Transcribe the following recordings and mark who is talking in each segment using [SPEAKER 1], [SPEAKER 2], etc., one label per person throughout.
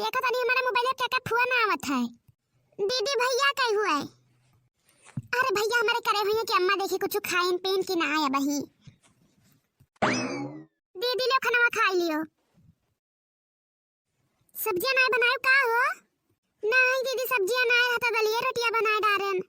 [SPEAKER 1] देखा तनी हमारा मोबाइल में क्या फुआ ना आवत है। दीदी भैया कहीं हुआ है? अरे भैया हमारे करे हुए कि अम्मा देखे कुछ खाइन पेन की ना आया बही। दीदी लो खाना खा लियो। सब्जियां ना बनाए का हो? नहीं दीदी सब्जियां ना रहा तो दलिया रोटियां बनाए डारेन।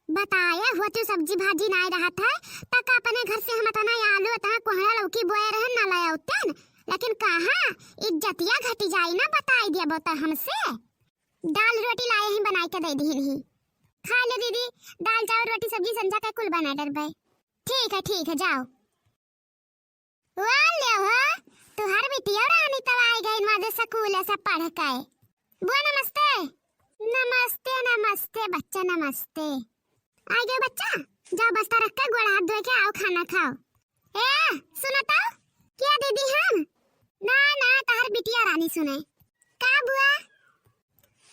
[SPEAKER 1] बताया हुआ तो सब्जी भाजी ना रहा था तक अपने घर से हम तना आलू तना कोहड़ा लौकी बोए रहन ना लाया उतन, लेकिन कहां इज्जतिया घटी जाई ना बताई दिया बता हमसे। दाल रोटी लाए ही बनाई के दे दी ही। खा लो दीदी, दाल चावल रोटी सब्जी संजा का कुल बना डर भाई। ठीक है जाओ। वाह ले हो तुहार बिटिया रानी तब आई गई मादे स्कूल ऐसा पढ़ के। बुआ नमस्ते। नमस्ते नमस्ते बच्चा नमस्ते। आ गए बच्चा, जाओ बस्ता रख कर गोड़ हाथ धो के आओ खाना खाओ। ए सुनो तो क्या दीदी हम ना ना तार बिटिया रानी सुने का बुआ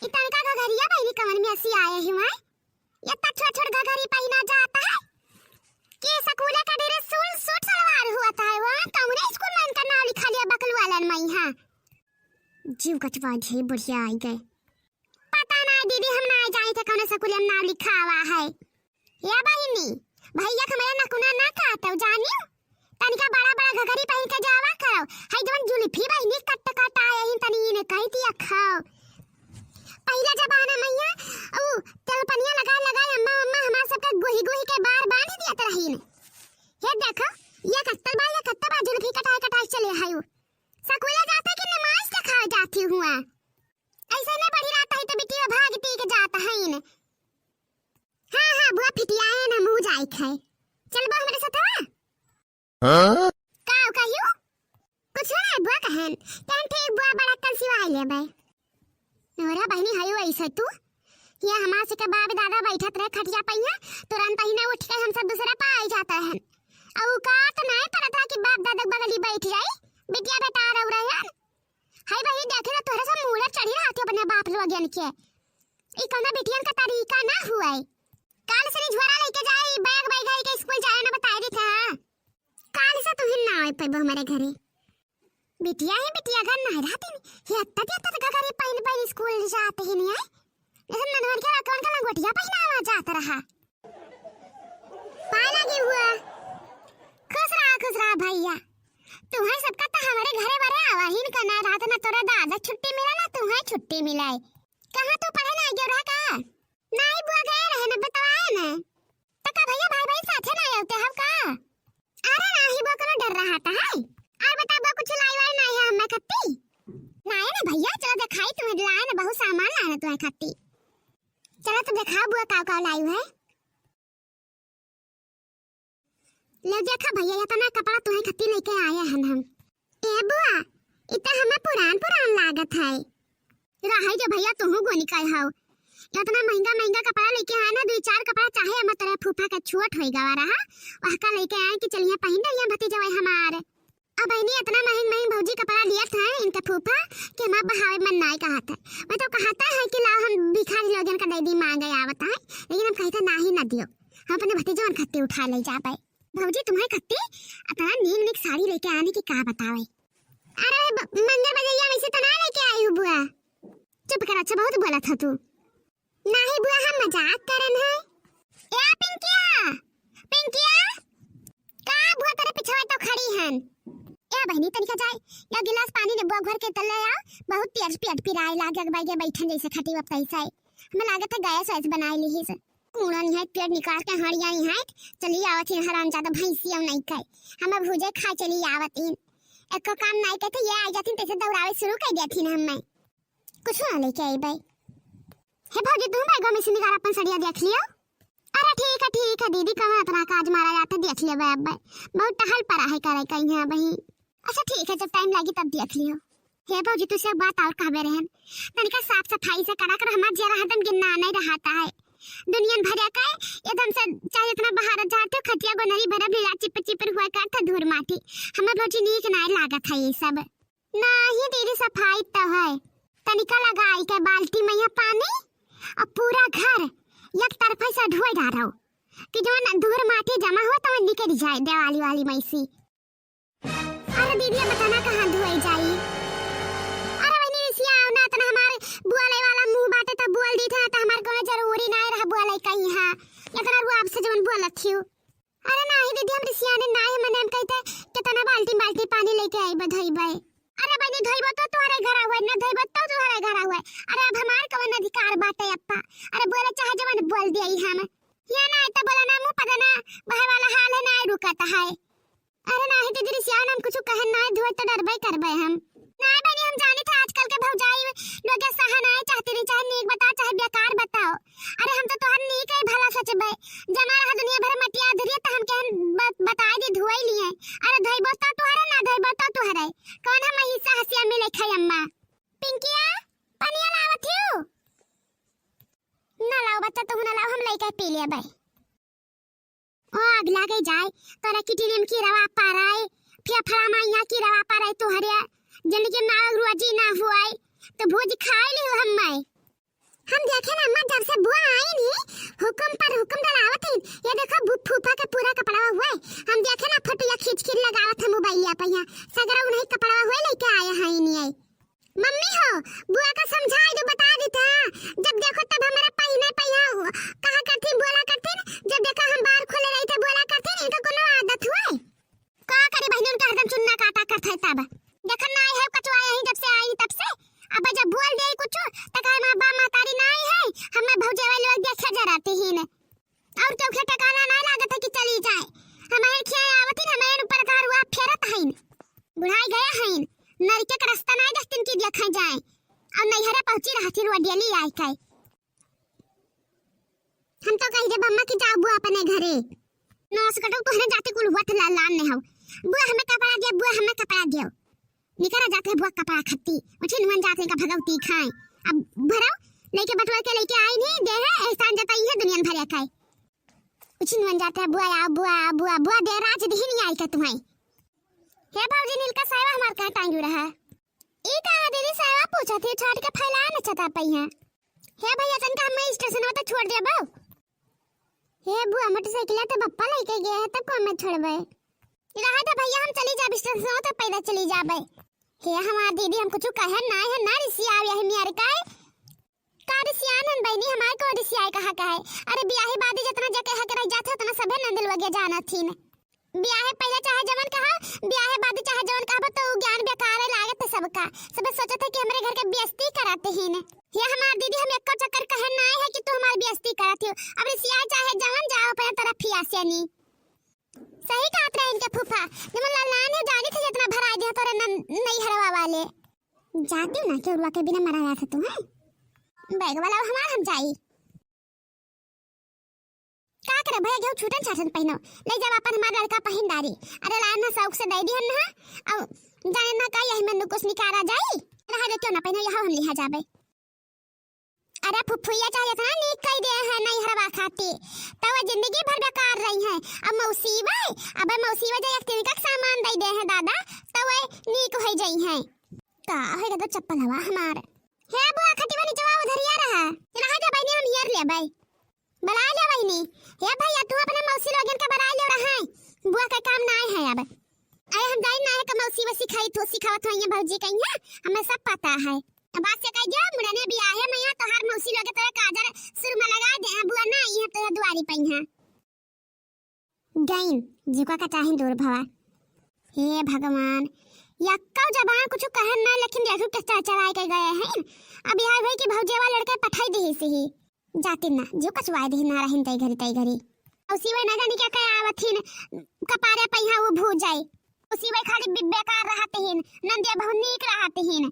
[SPEAKER 1] इतन का घरिया पहनी कमर में ऐसी आए ही मैं ये छोटा छोटा घरी पहना जाता है कि स्कूल का ड्रेस सूट सलवार हुआ था वो कौन स्कूल में इनका नाम लिखा लिया बकल वाला में हां जीव कटवा झे बढ़िया आई गए। पता ना दीदी हम ना जाए थे कौन स्कूल में नाम लिखा हुआ है या बहिनी भैया हमारा नकुना ना काटो जानियो तनिका बड़ा बड़ा घघरी पहन के जावा करो हाय जवन जुल्फी बहिनी कट कट आए ही तनी ने कही दिया खाओ। पहला जमाना मैया ओ तेल पनिया लगा अम्मा हमार सबका गोही के बार बांध दिया त रही ने। हे देखो ये कत्ता जुल्फी कटाई चले हायो स्कूल जाते कि नमाज के खा जाती हुआ ऐसे ने बड़ी रात है तो बिटिया भागती के जाता है इन। हां बुआ पिटिया है ना मुंह जाई खाए चल बा हमारे साथ आ हां काऊ कहियो कुछ ना बुआ कहन तन ठीक बुआ बड़ा कल सिवाई ले बे नोरा बहनी हयो ऐसे तू ये हमार से के बाप दादा बैठत रहे खटिया पहिया तुरंत ही ना उठ के हम सब दूसरा पाई जाता है औ का तो नहीं पता था कि बाप दादा बगली बैठ जाई बिटिया बेटा रह रहे हाय भाई देखे ना तोरा सब मूड़े चढ़ी हाथ अपने बाप लोग जन के ई कौन बिटियन का तरीका ना हुआ है। काल से झोरा लेके जाई बैग गई के स्कूल जाए ना बताई दी था काल से तू ही ना आए पे हमारे घरे बिटिया घर नहीं रहती ये अत्ता का घरे पहन स्कूल जाते ही नहीं है लेकिन मनोहर के कौन का लंगोटिया पहनावा जाता रहा पाए लगी हुआ। खुश रहा भैया तुम्हारे सबका तो हमारे घरे बारे आवा ही करना रात ना तोरा दादा छुट्टी मिला ना तुम्हें छुट्टी मिलाई कहां तू पढ़े ना गयो रहा का नहीं बुआ गए रहे ना बताया ना तो का भैया भाई साथे ना आते हम का अरे नहीं बुआ को डर रहा था है और बता बुआ कुछ लाई वाई नहीं है मैं खत्ती नहीं ना भैया चलो दिखाई तुम्हें लाए ना बहुत सामान लाए तुम्हें खत्ती चलो तो दिखा बुआ का लाई है ले देखा भैया ये तना कपड़ा तुम्हें खत्ती लेके आए हैं हम। ए बुआ इतना हमें पुरान लागत है रहा जो भैया तुम गोनी कह हो इतना महंगा कपड़ा लेके आए ना दो चार कपड़ा चाहे हम तेरे फूफा का छुट होई गवा रहा वह का लेके आए कि चलिए पहन लिया भतीजा भाई हमारे अब बहनी इतना महंग भौजी कपड़ा लिया था इनका फूफा कि हम बहावे मन नहीं कहा था मैं तो कहता है कि लाओ हम भिखारी लोगन का दे दी मांगे आवत है लेकिन हम कहते नहीं ना दियो हम अपने भतीजा खत्ती उठा ले जा पाए भौजी तुम्हारे खत्ती अपना नीक साड़ी लेके आने की का बतावे। अरे मंदिर बजैया में से तना लेके आई हूं बुआ चुप कर अच्छा बहुत बोला था तू नहीं बुआ हम मजाक करन है। ए पिंकिया का बुआ तेरे पीछे तो खड़ी हन ए बहनी तनिका जाए या गिलास पानी ने बुआ घर के तले आ बहुत तेज पेट पिराए लागे बाई के बैठन जैसे खटी वप तैसा हमें लागत है गैस वैस बनाई ली से कूड़ा नहीं है पेट निकाल के हड़िया ही है चली आवत है हराम ज्यादा भैंसिया नहीं खाए हम भुजे खा चली आवत इन एक काम नहीं करते ये आ जाती तैसे दौड़ावे शुरू कर देती ना हम कुछ ना लेके आई भाई। हे भौजी तुम बैग में से निकाल अपन सड़िया देख लियो। अरे ठीक है दीदी कहां इतना काज मारा जाता देख लियो भाई बहुत टहल पड़ा है करे कहीं है भाई। अच्छा ठीक है जब टाइम लगी तब देख लियो। हे भौजी तुझसे एक बात और कहबे रहन तनिका साफ सफाई से करा कर हमार जरा हदम गिनना नहीं रहता है दुनिया भर का एकदम से चाहे इतना बाहर जाते खटिया गोनरी भरा लीला चिपर हुआ करता धूर माटी हमें भौजी नीक नहीं लागत है ये सब नहीं दीदी सफाई तो है तनिका लगाई के बाल्टी में यह पानी और पूरा घर एक तरफा से धोए डालो कि जो धूर माटी जमा हो तो निकल जाए दिवाली वाली मैसी। अरे दीदी बताना कहां धोए जाई। अरे वही इतना रुआब से जवन बोलत थियो। अरे नाही दीदी हम रिसियाने नाही मने हम कहते कितना बाल्टी बाल्टी पानी लेके आई बधइबे। अरे बनी धइबो तो तुम्हारे घर आवे ना धइबो तो तुम्हारे घर आवे। अरे अब हमार कवन अधिकार बाटे अप्पा। अरे बोले चाहे जवन बोल दिए हम या ना तो बोला ना मुंह पता ना बहे वाला हाल है ना रुकता है। अरे नाही दीदी रिसियान हम कुछ कहन ना धोए तो डरबे करबे हम नहीं बनी हम जाने थे आजकल के भौजाई लोग सहनाए चाहते नहीं चाहे नीक बता चाहे बेकार बताओ। अरे हम तो तोहर नीक है भला सचबे जना रहा दुनिया भर मटिया धरिए त हम कहन बता दे धोई लिए। अरे धइबो तो तोहरे ना धइबो तो तोहरे कौन हम हिस्सा हसिया में लिखाई अम्मा। पिंकिया पनिया लावत हियो ना लाओ बच्चा तो ना लाओ हम लेके पी ले भाई। ओ अगला के जाए तोरा किटी नेम की रवा पाराए फिर फलामा यहाँ की रवा पाराए तोहरे जिंदगी में रोजी ना हुआई तो भोज खाए ली हम देखे ना अम्मा जब से बुआ आई नहीं हुक्म पर हुक्म डलावत है। ये देखो फूफा का पूरा कपड़ा हुआ है हम देखे ना फोटो या खींच खींच लगावत है मोबाइल पे यहाँ सगरा उन्हें कपड़ा हुआ लेके आया है नहीं आई। मम्मी हो बुआ का समझाई दो बता देता जब देखो तब हमारे पहिने पहिया कहा करती बोला करती जब देखा हम बाहर खोले रही थे बोला करती इनका कोनो आदत हुआ है का करे बहन उनका हरदम चुन्ना काटा करता है तब देखा ना है कचवा यहीं जब से आई तब से अब जब बोल दे कुछ तो कहे मां बा मातारी नहीं है हमें भौजे वाले लोग देखे जराते ही ने और क्यों खेटा काला नहीं लागत है कि चली जाए हमारे खिया आवती हमें ऊपर का हुआ फेरत है बुढ़ाई गया है नरके का रास्ता नहीं दस्तिन की देखा जाए और नैहरा पहुंची रहती रोडियली आई kai हम तो कही जब अम्मा की जाओ बुआ अपने घरे नौस कटो तोहरे जाते कुल हुआ था लाल ने हो बुआ हमें कपड़ा दे बुआ हमें कपड़ा दियो निकरा जाते बुआ कपड़ा खत्ती उठी नुन जाते का भगवती खाए अब भरो लेके बटवा के लेके आई नहीं दे है एहसान जताई है दुनिया भर खाए उठी नुन जाते बुआ आ बुआ बुआ बुआ दे राज दी नहीं आई का तुम्हें हे भौजी नील का सावा हमार का टांगू रहा ई का दीदी सावा पूछा थी छाट के फैला न चता पई है हे भैया तन का मैं स्टेशन पे छोड़ दे बा हे बुआ मोटरसाइकिल तो बप्पा लेके गया है तब को मैं छोड़बे रहा था भैया हम चली जा स्टेशन तो पैदल चली जाबे हे हमार दीदी हम कुछ कहे ना है ना रिसिया है मियार का रिसियान हम बहनी हमार को रिसिया कहा है। अरे ब्याहे बादी जितना जगह है रह जाते उतना सबे नंदल वगे जाना थी ने ब्याहे पहले चाहे जवन कहा ब्याहे बादी चाहे जवन कहा तो ज्ञान बेकार लागत सबका सब सोचते थे कि हमारे घर के बेइज्जती कराते ही ने ये हमार दीदी हम एक चक्कर कहे ना है कि तू हमारी बेइज्जती कराती हो अब रिसिया चाहे जवन जाओ अपने तरफ ही आसियानी सही कहत रहे इनके फूफा जब लालान है जानी थे जितना भरा दिया तोरे नहीं हरवा वाले जाती ना के उड़वा के बिना मरा रहा था तू है बैग वाला हमार हम जाई का करे भैया गेहूं छूटन छाटन पहनो ले जब अपन हमार लड़का पहन दारी अरे लान ना शौक से दे दी हम ना अब जाने ना का यही में कुछ निकाला जाई रहा दे क्यों ना पहनो यहां हम लिहा जाबे। अरे फुफुया चाहे इतना नीक कह दे है नहीं हरवा खाती तो वो जिंदगी भर बेकार रही है अब मौसीबा अब मौसीबा जो एक तिनका सामान दे दे है दादा तो वो नीक हो जाई है का है तो चप्पल हवा हमार हे बुआ खटी वाली जवाब उधर या रहा जा बहनी हम हियर ले भाई बना ले बहनी हे भैया तू अपने मौसी लोगन का बना ले रहा है बुआ का काम ना है अब अरे हम जाई ना है कि मौसी व सिखाई तो सिखावत है ये भौजी कहीं है हमें सब पता है बात से कह गया मुड़ने भी आए मैं यहाँ तो हर मौसी लोग तेरे काजर सुर में लगा दे बुआ ना ये तेरे दुआरी पई है गईन जिका का चाहे दूर भवा हे भगवान यक्का जबान कुछ कहन ना लेकिन देखो किस तरह चढ़ाई के गए हैं अब यार भाई कि भौजे वाले लड़के पठाई दी से ही जाते ना जो कचवाए दी ना रहन तई घरी उसी वे ना जानी क्या कह आवथिन कपारे पहिया वो भू जाए उसी वे खाली बेकार रहते हैं नंदिया बहुत नीक रहते हैं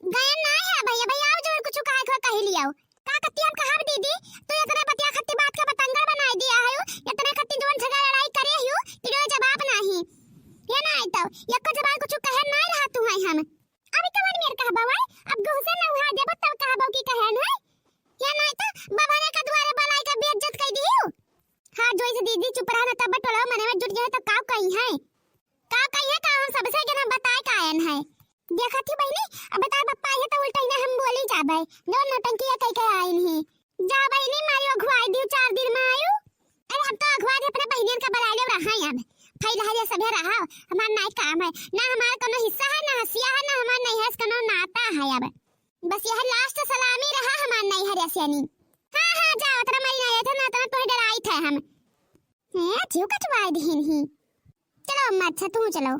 [SPEAKER 1] गए ना है भैया भैया आओ जो कुछ कहे को कह लिया का कत्ती हम कहां दीदी तू इतने बतिया खत्ती बात का पतंगड़ बना दिया है इतने खत्ती जोन झगड़ा लड़ाई करे हो कि कोई जवाब नहीं ये ना आई तो एक जवाब कुछ कहे ना रहा तू है हम अभी कवन मेर कहबा भाई अब गुस्सा ना उड़ा देब तब कहबो की कहे ना ये ना तो बाबा ने का द्वारे बनाई का बेइज्जत कर दियो हां जोई से दीदी चुप रहना तब टोला मने में जुट जाए तो का कहीं है का हम सबसे के ना बताए कायन है देखा थी बहनी अब बता पप्पा है तो उल्टा ही हम बोली जाबे नो नौटंकी कह के आई नहीं जा बहनी मारी अगवाई दी 4 दिन में आयु अरे हम तो अगवा अपने बहनियन का बला ले रहा है अब फैल हरिया सबे रहा हमार नाई काम है ना हमार कोनो हिस्सा है ना हसिया है ना हमार नहीं है कोनो नाता है अब बस यह लास्ट सलामी रहा हमार नहीं हरिया सियानी हां जाओ तेरा मरी नहीं था ना तो डराई था जीव कटवाए दीन ही। चलो अम्मा, अच्छा तू चलो।